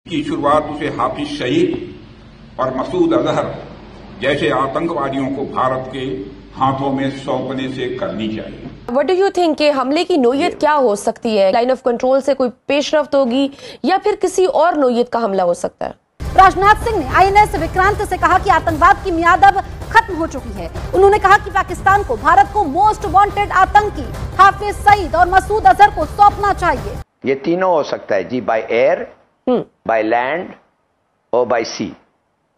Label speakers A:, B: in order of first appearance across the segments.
A: की शुरुआत उसे हाफिज सईद और मसूद अजहर जैसे आतंकवादियों को भारत के हाथों में सौंपने से करनी चाहिए।
B: What do you think कि हमले की नोयत क्या हो सकती है? लाइन ऑफ कंट्रोल से कोई पेशरफ्त होगी या फिर किसी और नोयत का हमला हो सकता है?
C: राजनाथ सिंह ने आईएनएस विक्रांत से कहा कि आतंकवाद की मियाद अब खत्म हो चुकी है। उन्होंने कहा कि पाकिस्तान को भारत को मोस्ट वांटेड आतंकी हाफिज सईद और मसूद अजहर को सौंपना चाहिए।
D: ये तीनों हो सकता है जी, बाय एयर, बाय लैंड और बाय सी,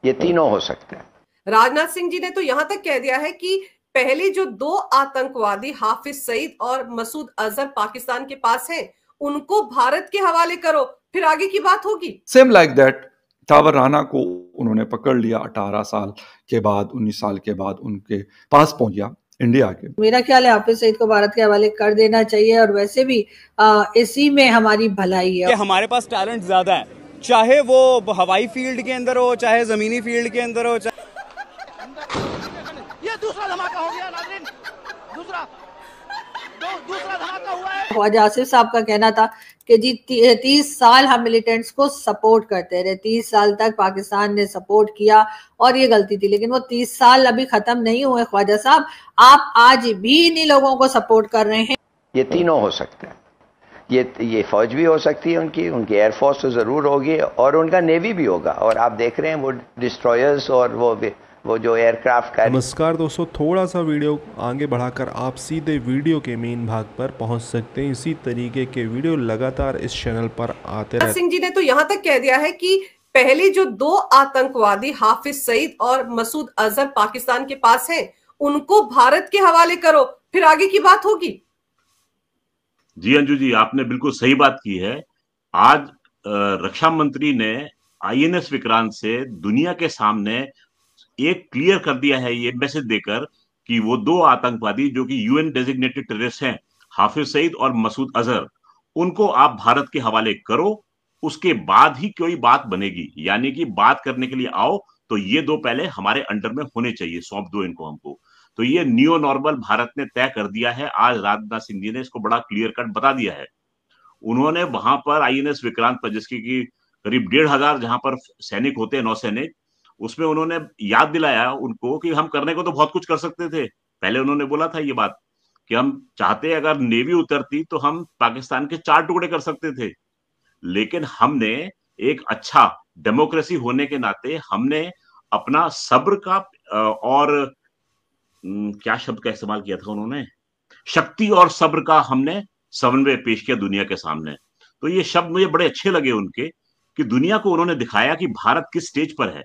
D: ये तीनों हो सकते हैं।
E: राजनाथ सिंह जी ने तो यहां तक कह दिया है कि पहले जो दो आतंकवादी हाफिज सईद और मसूद अजहर पाकिस्तान के पास हैं, उनको भारत के हवाले करो, फिर आगे की बात होगी।
F: Same like that tower Rana को उन्होंने पकड़ लिया 18 साल के बाद, 19 साल के बाद उनके पास पहुंच गया इंडिया के।
G: मेरा ख्याल है हाफिज सईद को भारत के हवाले कर देना चाहिए और वैसे भी इसी में हमारी भलाई है
H: कि हमारे पास टैलेंट ज्यादा है, चाहे वो हवाई फील्ड के अंदर हो, चाहे जमीनी फील्ड के अंदर हो।
I: ये दूसरा धमाका हो गया नाज़रीन, दूसरा धमाका हुआ है।
G: ख्वाजा आसिफ साहब का कहना था कि जी 30 साल हम मिलिटेंट्स को सपोर्ट करते रहे, 30 साल तक पाकिस्तान ने सपोर्ट किया और ये गलती थी, लेकिन वो 30 साल अभी खत्म नहीं हुए। ख्वाजा साहब, आप आज भी इन्हीं लोगों को सपोर्ट कर रहे हैं। ये
D: तीनों हो सकते हैं, ये फौज भी हो सकती है, उनकी एयरफोर्स तो जरूर होगी और उनका नेवी भी होगा। और आप देख रहे हैं वो डिस्ट्रॉयर्स और वो जो एयरक्राफ्ट का।
J: नमस्कार दोस्तों, थोड़ा सा वीडियो आगे बढ़ाकर आप सीधे वीडियो के मेन भाग पर पहुंच सकते हैं। इसी तरीके के वीडियो लगातार इस चैनल पर आते रहते हैं।
E: सिंह जी ने तो यहां तक कह दिया है कि पहले जो दो आतंकवादी हाफिज सईद और मसूद अजहर पाकिस्तान के पास हैं, उनको भारत के हवाले करो, फिर आगे की बात होगी।
K: जी अंजू जी, आपने बिल्कुल सही बात की है। आज रक्षा मंत्री ने आईएनएस विक्रांत से दुनिया के सामने एक क्लियर कर दिया है, ये मैसेज देकर कि वो दो आतंकवादी जो कि यूएन डेजिग्नेटेड टेररिस्ट हैं, हाफिज सईद और मसूद अजहर, उनको आप भारत के हवाले करो, उसके बाद ही कोई बात बनेगी। यानी कि बात करने के लिए आओ तो ये दो पहले हमारे अंडर में होने चाहिए, सौंप दो इनको हमको। तो ये न्यू नॉर्मल भारत ने तय कर दिया है। आज राजनाथ सिंह जी ने इसको बड़ा क्लियर कट बता दिया है। उन्होंने वहां पर आईएनएस विक्रांत पर, जिसकी कि करीब 1500 जहां पर सैनिक होते हैं, नौसैनिक, उसमें उन्होंने याद दिलाया उनको कि हम करने को तो बहुत कुछ कर सकते थे। पहले उन्होंने बोला था ये बात कि हम चाहते अगर नेवी उतरती तो हम पाकिस्तान के 4 टुकड़े कर सकते थे, लेकिन हमने एक अच्छा डेमोक्रेसी होने के नाते हमने अपना सब्र का और क्या शब्द का इस्तेमाल किया था उन्होंने, शक्ति और सब्र का हमने समन्वय पेश किया दुनिया के सामने। तो ये शब्द मुझे बड़े अच्छे लगे उनके, कि दुनिया को उन्होंने दिखाया कि भारत किस स्टेज पर है।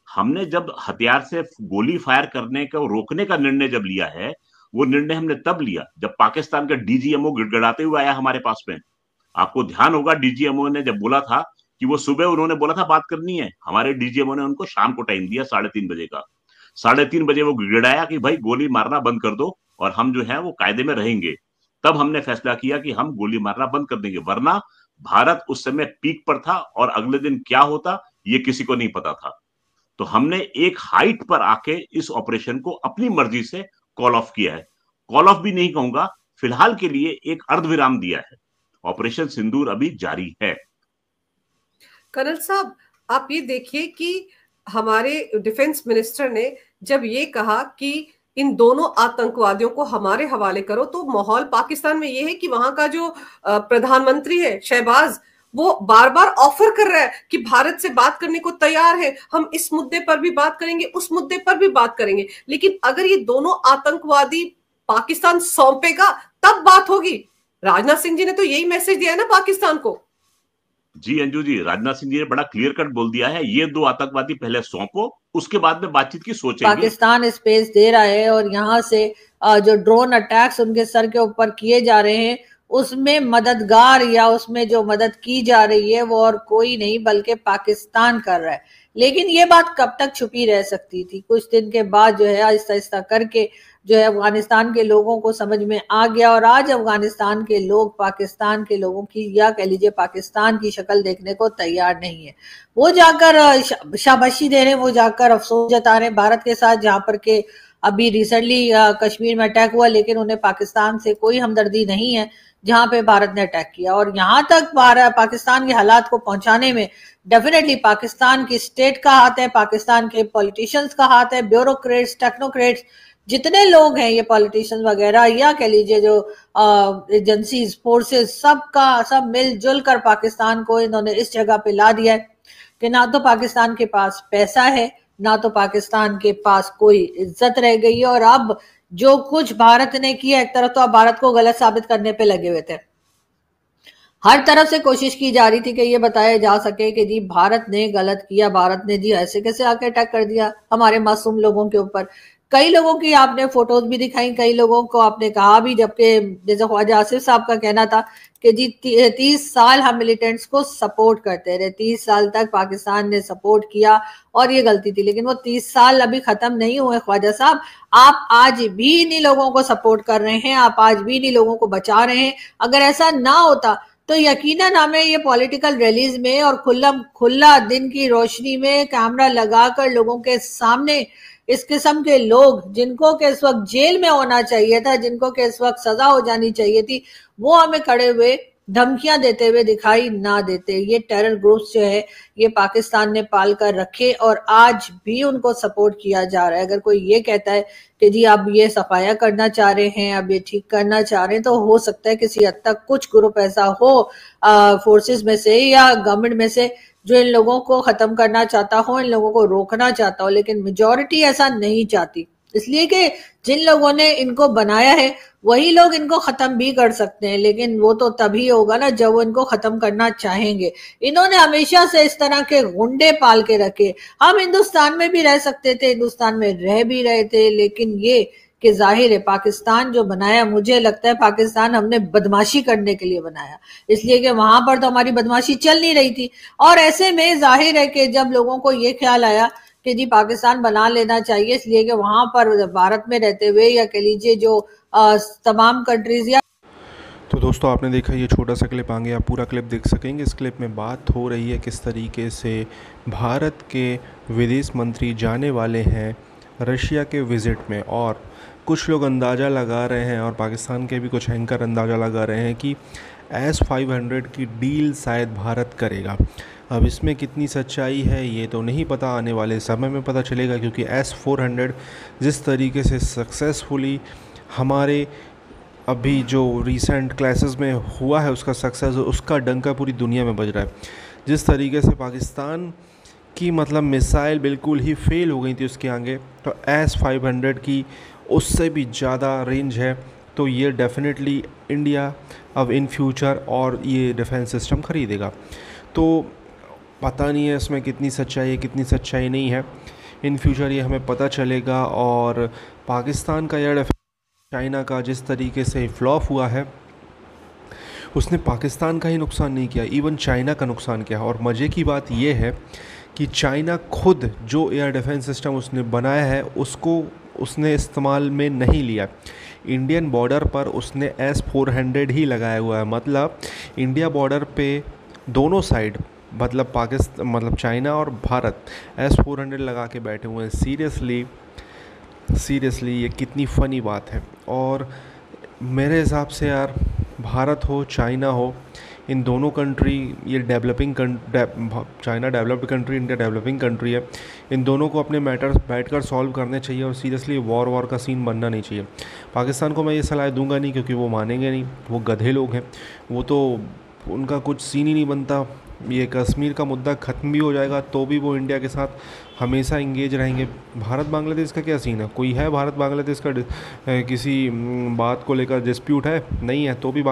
K: हमने जब हथियार से गोली फायर करने को रोकने का निर्णय जब लिया है, वो निर्णय हमने तब लिया जब पाकिस्तान का डीजीएमओ गिड़गिड़ाते हुए आया हमारे पास में। आपको ध्यान होगा डीजीएमओ ने जब बोला था कि वो सुबह उन्होंने बोला था बात करनी है, हमारे डीजीएमओ ने उनको शाम को टाइम दिया 3:30 बजे का। 3:30 बजे वो गिड़गिड़ाया कि भाई गोली मारना बंद कर दो और हम जो है वो कायदे में रहेंगे। तब हमने फैसला किया कि हम गोली मारना बंद कर देंगे, वरना भारत उस समय पीक पर था और अगले दिन क्या होता ये किसी को नहीं पता था। तो हमने एक हाइट पर आके इस ऑपरेशन को अपनी मर्जी से कॉल ऑफ किया है। कॉल ऑफ भी नहीं कहूंगा, फिलहाल के लिए एक अर्धविराम दिया है। ऑपरेशन सिंदूर अभी जारी है।
E: कर्नल साहब, आप ये देखिए कि हमारे डिफेंस मिनिस्टर ने जब ये कहा कि इन दोनों आतंकवादियों को हमारे हवाले करो, तो माहौल पाकिस्तान में ये है कि वहां का जो प्रधानमंत्री है शहबाज, वो बार बार ऑफर कर रहा है कि भारत से बात करने को तैयार है, हम इस मुद्दे पर भी बात करेंगे, उस मुद्दे पर भी बात करेंगे, लेकिन अगर ये दोनों आतंकवादी पाकिस्तान सौंपेगा तब बात होगी। राजनाथ सिंह जी ने तो यही मैसेज दिया है ना पाकिस्तान को।
K: जी अंजू जी, राजनाथ सिंह जी ने बड़ा क्लियर कट बोल दिया है, ये दो आतंकवादी पहले सौंपो, उसके बाद में बातचीत की सोचेंगे।
G: पाकिस्तान स्पेस दे रहा है और यहाँ से जो ड्रोन अटैक्स उनके सर के ऊपर किए जा रहे हैं, उसमें मददगार या उसमें जो मदद की जा रही है वो और कोई नहीं बल्कि पाकिस्तान कर रहा है। लेकिन ये बात कब तक छुपी रह सकती थी? कुछ दिन के बाद जो है आहिस्ता आहिस्ता करके जो है अफगानिस्तान के लोगों को समझ में आ गया और आज अफगानिस्तान के लोग पाकिस्तान के लोगों की या कह लीजिए पाकिस्तान की शक्ल देखने को तैयार नहीं है। वो जाकर शाबाशी दे रहे हैं, वो जाकर अफसोस जता रहे हैं भारत के साथ, जहां पर के अभी रिसेंटली कश्मीर में अटैक हुआ, लेकिन उन्हें पाकिस्तान से कोई हमदर्दी नहीं है जहां पे भारत ने अटैक किया। और यहां तक पाकिस्तान के हालात को पहुंचाने में डेफिनेटली पाकिस्तान की स्टेट का हाथ है, पाकिस्तान के पॉलिटिशियंस का हाथ है, ब्यूरोक्रेट्स, टेक्नोक्रेट्स, जितने लोग हैं ये पॉलिटिशियंस वगैरह या कह लीजिए जो एजेंसीज, फोर्सेस, सब मिलजुल कर पाकिस्तान को इन्होंने इस जगह पे ला दिया है कि ना तो पाकिस्तान के पास पैसा है, ना तो पाकिस्तान के पास कोई इज्जत रह गई है। और अब जो कुछ भारत ने किया, एक तरफ तो अब भारत को गलत साबित करने पे लगे हुए थे, हर तरफ से कोशिश की जा रही थी कि ये बताया जा सके कि जी भारत ने गलत किया, भारत ने जी ऐसे कैसे आके अटैक कर दिया हमारे मासूम लोगों के ऊपर। कई लोगों की आपने फोटोज भी दिखाई, कई लोगों को आपने कहा भी, जबकि जैसे ख्वाजा आसिफ साहब का कहना था कि जी 30 साल हम मिलिटेंट्स को सपोर्ट करते रहे, 30 साल तक पाकिस्तान ने सपोर्ट किया और ये गलती थी। लेकिन वो 30 साल अभी खत्म नहीं हुए ख्वाजा साहब, आप आज भी इन्हीं लोगों को सपोर्ट कर रहे हैं, आप आज भी इन्हीं लोगों को बचा रहे हैं। अगर ऐसा ना होता तो यकीनन हमें ये पॉलिटिकल रैलीज में और खुला दिन की रोशनी में कैमरा लगाकर लोगों के सामने इस किस्म के लोग जिनको के इस वक्त जेल में होना चाहिए था, जिनको के इस वक्त सजा हो जानी चाहिए थी, वो हमें खड़े हुए धमकियां देते हुए दिखाई ना देते। ये टेरर ग्रुप्स जो है ये पाकिस्तान ने पाल कर रखे और आज भी उनको सपोर्ट किया जा रहा है। अगर कोई ये कहता है कि जी अब ये सफाया करना चाह रहे हैं, अब ये ठीक करना चाह रहे हैं, तो हो सकता है किसी हद तक कुछ ग्रुप ऐसा हो फोर्सेस में से या गवर्नमेंट में से जो इन लोगों को खत्म करना चाहता हो, इन लोगों को रोकना चाहता हो, लेकिन मेजॉरिटी ऐसा नहीं चाहती। इसलिए कि जिन लोगों ने इनको बनाया है वही लोग इनको खत्म भी कर सकते हैं, लेकिन वो तो तभी होगा ना जब वो इनको खत्म करना चाहेंगे। इन्होंने हमेशा से इस तरह के गुंडे पाल के रखे। हम हिंदुस्तान में भी रह सकते थे, हिंदुस्तान में रह भी रहे थे, लेकिन ये कि जाहिर है पाकिस्तान जो बनाया, मुझे लगता है पाकिस्तान हमने बदमाशी करने के लिए बनाया, इसलिए कि वहां पर तो हमारी बदमाशी चल नहीं रही थी। और ऐसे में जाहिर है कि जब लोगों को ये ख्याल आया कि जी पाकिस्तान बना लेना चाहिए, इसलिए कि वहां पर भारत में रहते हुए या कह लीजिए जो तमाम कंट्रीज या
J: तो दोस्तों आपने देखा ये छोटा सा क्लिप, आगे आप पूरा क्लिप देख सकेंगे। इस क्लिप में बात हो रही है किस तरीके से भारत के विदेश मंत्री जाने वाले हैं रशिया के विज़िट में, और कुछ लोग अंदाज़ा लगा रहे हैं और पाकिस्तान के भी कुछ एंकर अंदाज़ा लगा रहे हैं कि S-500 की डील शायद भारत करेगा। अब इसमें कितनी सच्चाई है ये तो नहीं पता, आने वाले समय में पता चलेगा, क्योंकि S-400 जिस तरीके से सक्सेसफुली हमारे अभी जो रिसेंट क्लासेस में हुआ है उसका सक्सेस, उसका डंका पूरी दुनिया में बज रहा है। जिस तरीके से पाकिस्तान की मतलब मिसाइल बिल्कुल ही फेल हो गई थी उसके आगे, तो S-500 की उससे भी ज़्यादा रेंज है। तो ये डेफिनेटली इंडिया अब इन फ्यूचर और ये डिफेंस सिस्टम ख़रीदेगा। तो पता नहीं है इसमें कितनी सच्चाई है कितनी सच्चाई नहीं है, इन फ्यूचर ये हमें पता चलेगा। और पाकिस्तान का एयर डिफेंस चाइना का जिस तरीके से फ्लॉप हुआ है, उसने पाकिस्तान का ही नुकसान नहीं किया, इवन चाइना का नुकसान किया। और मज़े की बात यह है कि चाइना खुद जो एयर डिफेंस सिस्टम उसने बनाया है उसको उसने इस्तेमाल में नहीं लिया। इंडियन बॉर्डर पर उसने S-400 ही लगाया हुआ है। मतलब इंडिया बॉर्डर पे दोनों साइड, मतलब पाकिस्तान, मतलब चाइना और भारत S-400 लगा के बैठे हुए हैं। सीरियसली ये कितनी फ़नी बात है। और मेरे हिसाब से यार भारत हो चाइना हो, इन दोनों कंट्री, ये China developed country, India developing country है, इन दोनों को अपने मैटर्स बैठकर सॉल्व करने चाहिए और सीरियसली वॉर का सीन बनना नहीं चाहिए। पाकिस्तान को मैं ये सलाह दूंगा नहीं, क्योंकि वो मानेंगे नहीं, वो गधे लोग हैं, वो तो उनका कुछ सीन ही नहीं बनता। ये कश्मीर का मुद्दा ख़त्म भी हो जाएगा तो भी वो इंडिया के साथ हमेशा इंगेज रहेंगे। भारत बांग्लादेश का क्या सीन है? कोई है भारत बांग्लादेश का किसी बात को लेकर डिस्प्यूट है? नहीं है, तो भी